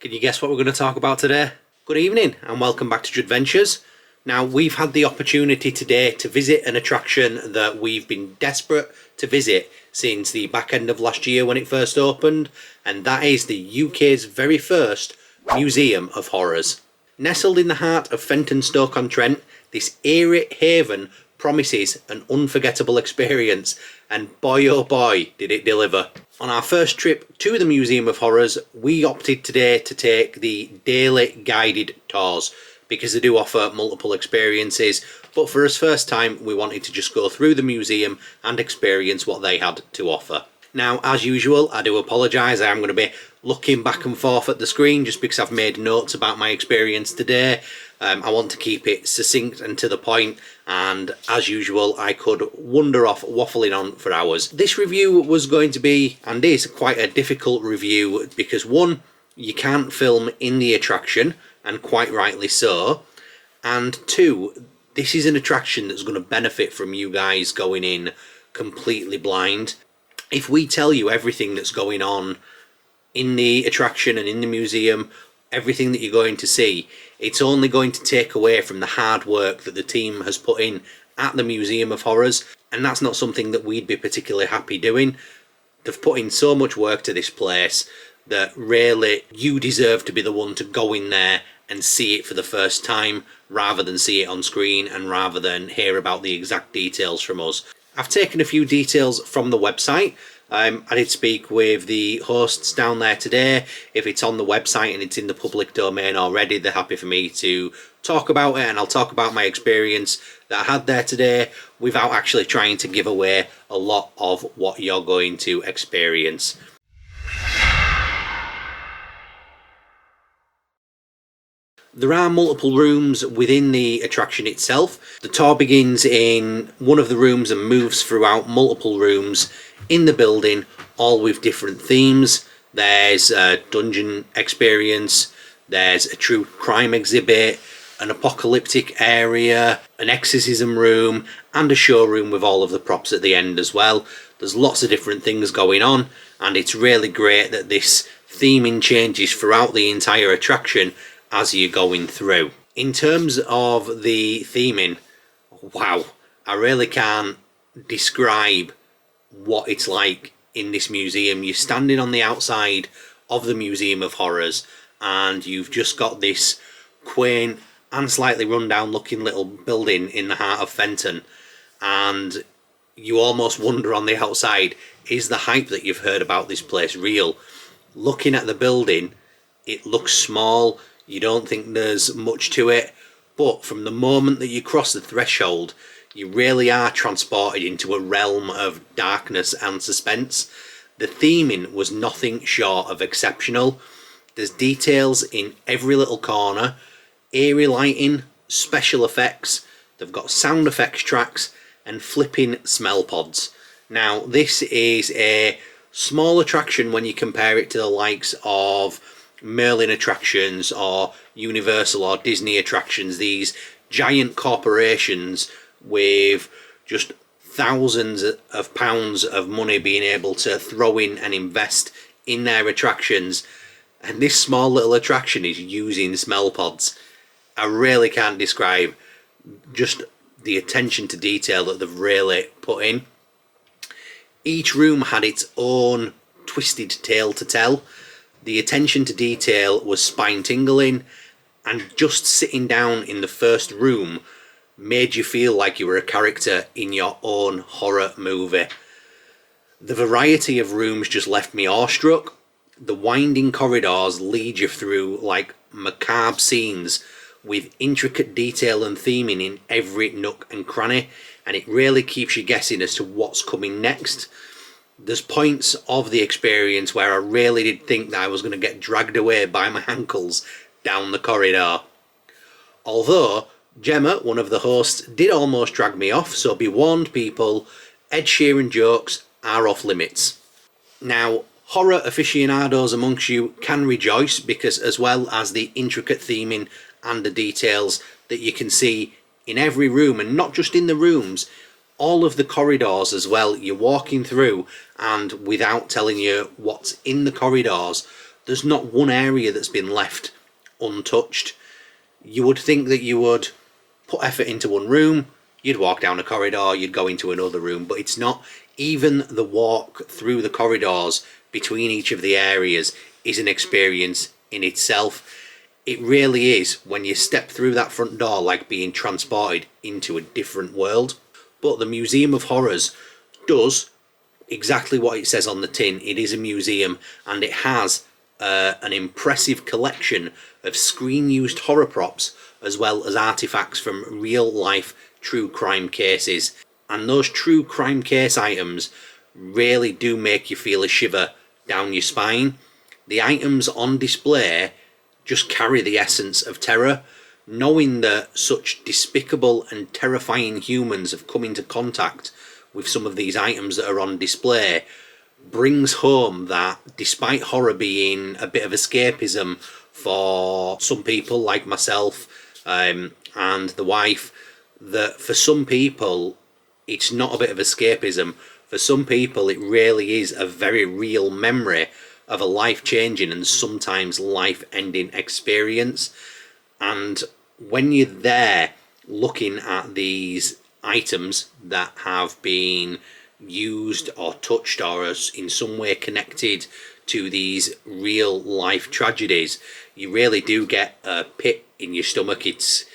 Can you guess what we're going to talk about today? Good evening and welcome back to JUDVENTURES. Now, we've had the opportunity today to visit an attraction that we've been desperate to visit since the back end of last year when it first opened, and that is the UK's very first Museum of Horrors. Nestled in the heart of Fenton, Stoke-on-Trent, this eerie haven promises an unforgettable experience, and boy oh boy did it deliver. On our first trip to the Museum of Horrors, we opted today to take the daily guided tours because they do offer multiple experiences, but for us first time we wanted to just go through the museum and experience what they had to offer. Now, as usual, I do apologise, I am going to be looking back and forth at the screen just because I've made notes about my experience today. I want to keep it succinct and to the point, and as usual I could wander off waffling on for hours. This review was going to be, and is, quite a difficult review because one, you can't film in the attraction, and quite rightly so, and two, this is an attraction that's going to benefit from you guys going in completely blind. If we tell you everything that's going on in the attraction and in the museum, everything that you're going to see, it's only going to take away from the hard work that the team has put in at the Museum of Horrors, and that's not something that we'd be particularly happy doing. They've put in so much work to this place that really you deserve to be the one to go in there and see it for the first time, rather than see it on screen and rather than hear about the exact details from us. I've taken a few details from the website. I did speak with the hosts down there today. If it's on the website and it's in the public domain already, they're happy for me to talk about it, and I'll talk about my experience that I had there today without actually trying to give away a lot of what you're going to experience. There are multiple rooms within the attraction itself. The tour begins in one of the rooms and moves throughout multiple rooms in the building, all with different themes. There's a dungeon experience, there's a true crime exhibit, an apocalyptic area, an exorcism room, and a showroom with all of the props at the end as well. There's lots of different things going on, and it's really great that this theming changes throughout the entire attraction as you're going through. In terms of the theming, wow, I really can't describe what it's like in this museum. You're standing on the outside of the Museum of Horrors and you've just got this quaint and slightly rundown looking little building in the heart of Fenton, and you almost wonder on the outside, is the hype that you've heard about this place real? Looking at the building, it looks small, you don't think there's much to it, but from the moment that you cross the threshold, you really are transported into a realm of darkness and suspense. The theming was nothing short of exceptional. There's details in every little corner, eerie lighting, special effects, they've got sound effects tracks and flipping smell pods. Now, this is a small attraction when you compare it to the likes of Merlin attractions or Universal or Disney attractions, these giant corporations with just thousands of pounds of money being able to throw in and invest in their attractions, and this small little attraction is using smell pods. I really can't describe just the attention to detail that they've really put in. Each room had its own twisted tale to tell. The attention to detail was spine tingling, and just sitting down in the first room made you feel like you were a character in your own horror movie. The variety of rooms just left me awestruck. The winding corridors lead you through like macabre scenes with intricate detail and theming in every nook and cranny, and it really keeps you guessing as to what's coming next. There's points of the experience where I really did think that I was going to get dragged away by my ankles down the corridor. Although Gemma, one of the hosts, did almost drag me off, so be warned people, Ed Sheeran jokes are off limits. Now, horror aficionados amongst you can rejoice because, as well as the intricate theming and the details that you can see in every room, and not just in the rooms, all of the corridors as well, you're walking through, and without telling you what's in the corridors, There's not one area that's been left untouched. You would think that you would put effort into one room, you'd walk down a corridor, you'd go into another room, but it's not. Even the walk through the corridors between each of the areas is an experience in itself. It really is, when you step through that front door, like being transported into a different world. But the Museum of Horrors does exactly what it says on the tin. It is a museum, and it has an impressive collection of screen-used horror props, as well as artifacts from real-life true crime cases. And those true crime case items really do make you feel a shiver down your spine. The items on display just carry the essence of terror. Knowing that such despicable and terrifying humans have come into contact with some of these items that are on display brings home that, despite horror being a bit of escapism for some people like myself and the wife, that for some people it's not a bit of escapism. For some people it really is a very real memory of a life-changing and sometimes life-ending experience. And when you're there looking at these items that have been used or touched or are in some way connected to these real life tragedies, you really do get a pit in your stomach. It's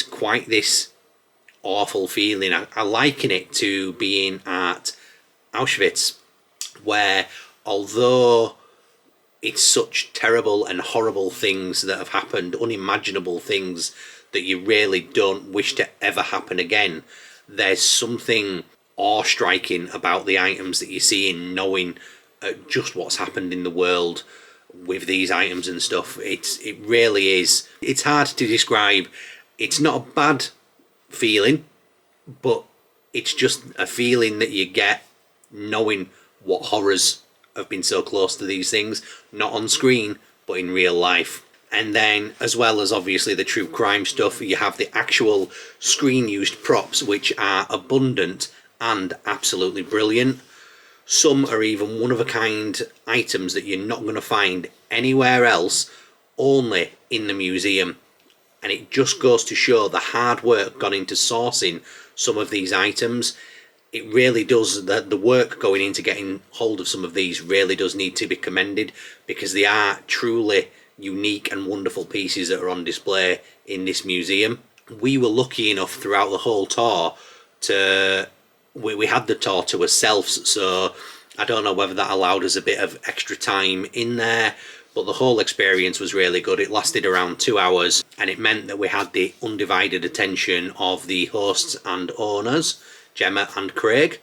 quite this awful feeling. I liken it to being at Auschwitz, where although it's such terrible and horrible things that have happened, unimaginable things that you really don't wish to ever happen again, there's something awe-striking about the items that you see in knowing just what's happened in the world with these items and stuff. It really is. It's hard to describe. It's not a bad feeling, but it's just a feeling that you get knowing what horrors have been so close to these things, not on screen but in real life. And then, as well as obviously the true crime stuff, you have the actual screen used props, which are abundant and absolutely brilliant. Some are even one of a kind items that you're not going to find anywhere else, only in the museum. And it just goes to show the hard work gone into sourcing some of these items. It really does, the work going into getting hold of some of these really does need to be commended, because they are truly unique and wonderful pieces that are on display in this museum. We were lucky enough throughout the whole tour to, we had the tour to ourselves, so I don't know whether that allowed us a bit of extra time in there, but the whole experience was really good. It lasted around 2 hours, and it meant that we had the undivided attention of the hosts and owners, Gemma and Craig,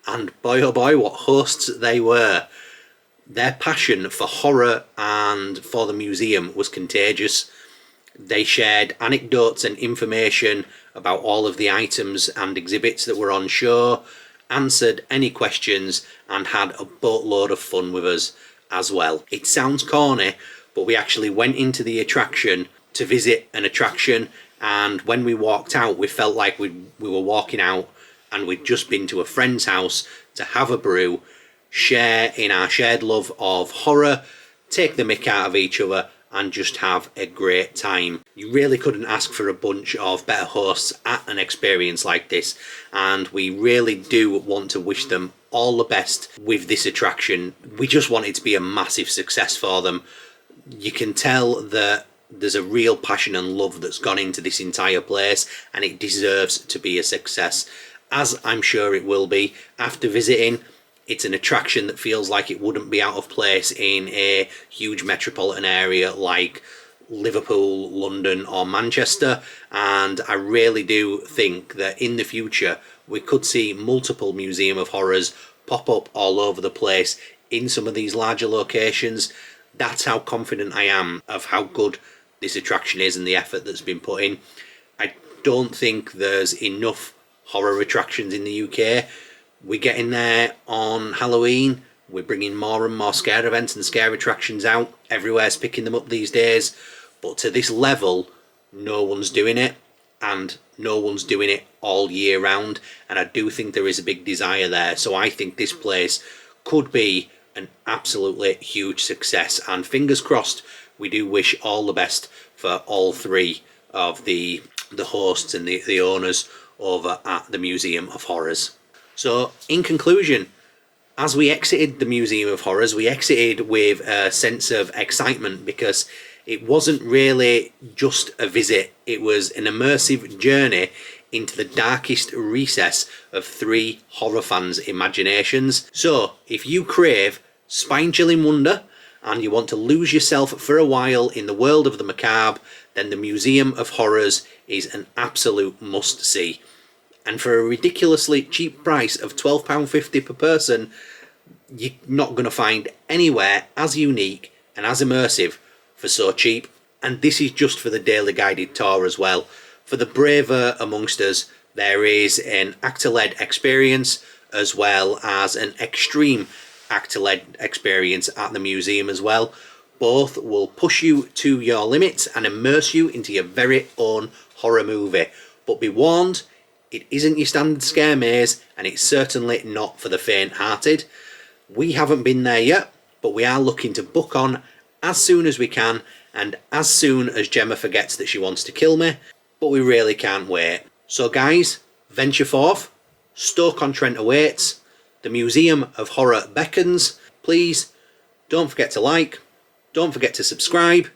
and boy oh boy, what hosts they were. Their passion for horror and for the museum was contagious. They shared anecdotes and information about all of the items and exhibits that were on show, answered any questions, and had a boatload of fun with us as well. It sounds corny, but we actually went into the attraction to visit an attraction, and when we walked out, we felt like we were walking out and we'd just been to a friend's house to have a brew, share in our shared love of horror, take the mick out of each other, and just have a great time. You really couldn't ask for a bunch of better hosts at an experience like this, and we really do want to wish them all the best with this attraction. We just want it to be a massive success for them. You can tell that there's a real passion and love that's gone into this entire place, and it deserves to be a success, as I'm sure it will be. After visiting, it's an attraction that feels like it wouldn't be out of place in a huge metropolitan area like Liverpool, London or Manchester, and I really do think that in the future we could see multiple Museum of Horrors pop up all over the place in some of these larger locations. That's how confident I am of how good this attraction is and the effort that's been put in. I don't think there's enough horror attractions in the UK. We get in there on Halloween, we're bringing more and more scare events and scare attractions out. Everywhere's picking them up these days, but to this level no one's doing it, and no one's doing it all year round, and I do think there is a big desire there. So I think this place could be an absolutely huge success, and fingers crossed, we do wish all the best for all three of the hosts and the owners over at the Museum of Horrors. So in conclusion, as we exited the Museum of Horrors, we exited with a sense of excitement, because it wasn't really just a visit, it was an immersive journey into the darkest recess of three horror fans' imaginations. So if you crave spine-chilling wonder and you want to lose yourself for a while in the world of the macabre, then the Museum of Horrors is an absolute must-see. And for a ridiculously cheap price of £12.50 per person, you're not going to find anywhere as unique and as immersive for so cheap. And this is just for the daily guided tour as well. For the braver amongst us, there is an actor-led experience as well as an extreme actor-led experience at the museum as well. Both will push you to your limits and immerse you into your very own horror movie. But be warned, it isn't your standard scare maze, and it's certainly not for the faint-hearted. We haven't been there yet, but we are looking to book on as soon as we can, and as soon as Gemma forgets that she wants to kill me, but we really can't wait. So guys, venture forth, Stoke-on-Trent awaits, the Museum of Horror beckons. Please don't forget to like, don't forget to subscribe,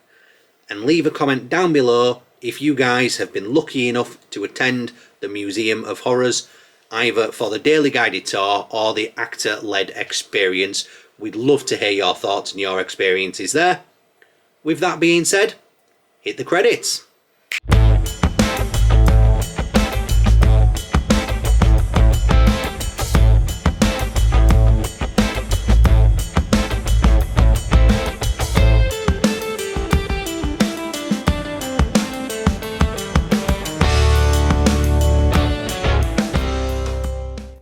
and leave a comment down below if you guys have been lucky enough to attend the Museum of Horrors, either for the daily guided tour or the actor-led experience. We'd love to hear your thoughts and your experiences there. With that being said, hit the credits.